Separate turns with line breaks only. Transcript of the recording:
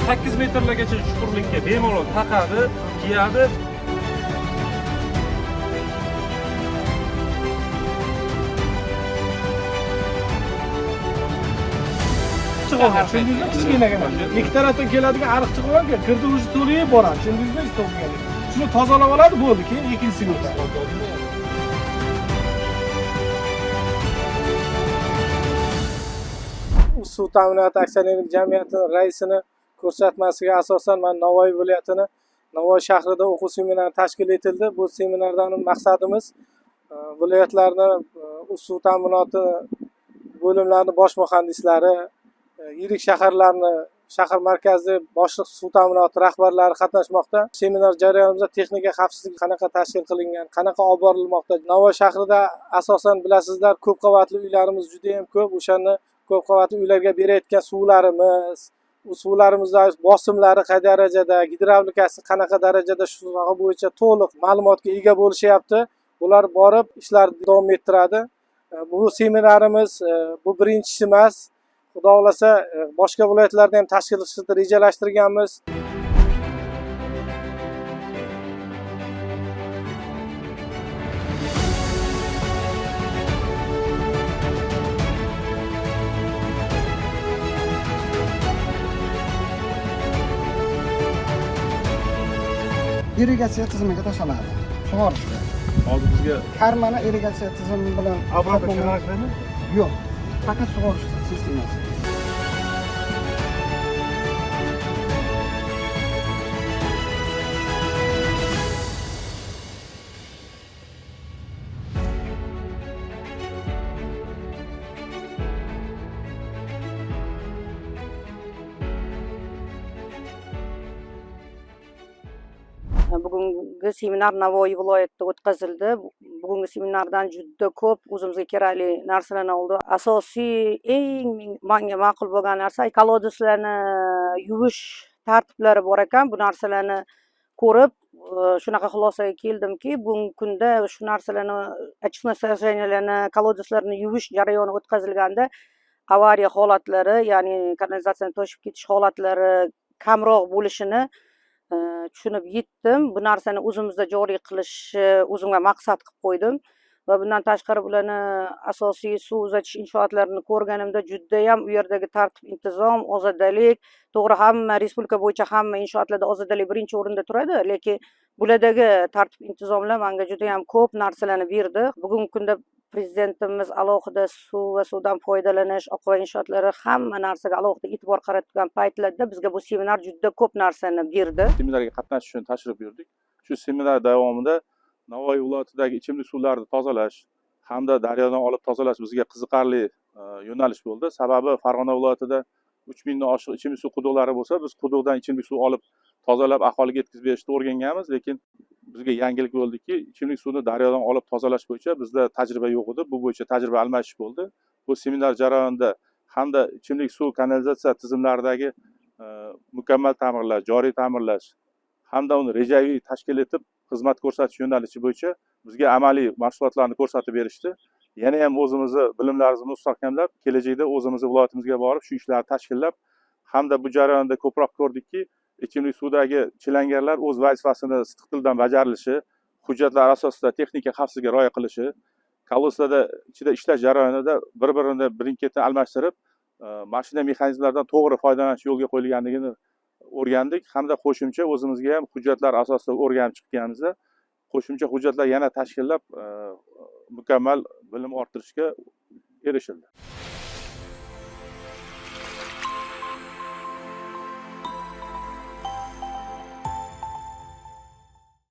8 metrlargacha chuqurlikka bemalol taqadi, kiyadi.
Tushundingizmi? Kichkinagina. Lektoratdan keladigan ariqchi qilgan, kirdi o'zi to'lib boradi. Tushundingizmi? Istolgan. Shuni tozalab oladi, bo'ldi, keyin ikkinchisiga o'tadi. Suv ta'minoti aksionerlik jamiyati raisini ko'rsatmasiga asosan men Navoiy viloyatini, Navoiy shahrida o'quv seminari tashkil etildi. Bu seminardan maqsadimiz viloyatlarni suv ta'minoti bo'limlarining bosh muhandislari, yirik shaharlarni, shahar markazi boshliq suv ta'minoti rahbarlari qatnashmoqda. Seminar jarayonimizda texnika xavfsizligi qanaqa tashkil qilingan, qanaqa olib borilmoqda. Navoiy shahrida asosan bilasizlar, ko'p qavatli uylarimiz juda ham ko'p. O'shani ko'p qavatli uylarga berayotgan suvlarimiz, u suvlarimizdagi bosimlari qay darajada, gidravlikasi qanaqa darajada, shu soha bo'yicha to'liq ma'lumotga ega bo'lishyapti. Ular borib ishlarni davom ettiradi. Bu seminarimiz bu birinchisi emas. Xudo xolasa boshqa viloyatlarda ham tashkil qilishni rejalashtirganmiz.
Irrigatsiya tizimiga tashlanadi. Sug'orishga.
Hozir bizga
Karmani irrigatsiya tizimi bilan
Obro'da
yo'q. Faqat sug'orish sistemasi.
Bugungi seminar Navoiy viloyatida o'tkazildi. Bugungi seminardan juda ko'p o'zimizga kerakli narsalarni oldi. Asosiy eng menga ma'qul bo'lgan narsa kolodeslarni yuvish tartiblari bor ekan. Bu narsalarni ko'rib, shunaqa xulosaga keldimki, bugungi kunda shu narsalarni очистное сооруженияларni, kolodeslarni yuvish jarayoni o'tkazilganda avariya holatlari, ya'ni kanalizatsiyani toshib ketish holatlari kamroq bo'lishini tushunib yetdim. Bu narsani o'zimizda joriy qilishni o'zimga maqsad qilib qo'ydim va bundan tashqari bularni asosiy suv uzatish inshootlarini ko'rganimda juda ham u yerdagi tartib, intizom, ozodalik, to'g'ri hamma respublika bo'yicha hamma inshootlarda ozodalik birinchi o'rinda turadi, lekin bulardagi tartib, intizomlar menga juda ham ko'p narsalarni berdi. Bugungi kunda Prezidentimiz alohida suv va suvdan foydalanish, oqova inshootlari hamma narsaga alohida e'tibor qaratgan paytlarda bizga bu seminar juda ko'p narsani berdi.
seminarga qatnashish uchun tashrif buyurdik. Shu seminar davomida Navoiy viloyatidagi ichimlik suvlarini tozalash hamda daryodan olib tozalash bizga qiziqarli yo'nalish bo'ldi. Sababi Farg'ona viloyatida 3000 dan oshiq ichimlik suv quduqlari bo'lsa, biz quduqdan ichimlik suv olib tozalab aholiga yetkazib berishni o'rganganmiz, lekin bizga yangilik bo'ldiki, ichimlik suvni daryodan olib tozalash bo'yicha bizda tajriba yo'q edi. Bu bo'yicha tajriba almashish bo'ldi. Bu seminar jarayonida hamda ichimlik suv kanalizatsiya tizimlaridagi mukammal ta'mirlash, joriy ta'mirlash hamda uni rejaviy tashkil etib xizmat ko'rsatish yo'nalishi bo'yicha bizga amaliy mashg'ulotlarni ko'rsatib berishdi. Yana ham o'zimizni bilimlarimizni mustahkamlab, kelajakda o'zimizni viloyatimizga borib shu ishlarni tashkillab hamda bu jarayonda ko'proq ko'rdikki, ichimlik suvdagi chilangarlar o'z vazifasini sidq tildan bajarilishi, hujjatlar asosida texnika xavfsizligiga rioya qilishi, koloslarda ichida ishlash jarayonida bir-birini birin-ketin almashtirib, mashina mexanizmlaridan to'g'ri foydalanish yo'lga qo'yilganligini o'rgandik hamda qo'shimcha o'zimizga ham hujjatlar asosida o'rganib chiqqanimizda qo'shimcha hujjatlar yana tashkillab mukammal bilim orttirishga erishildi.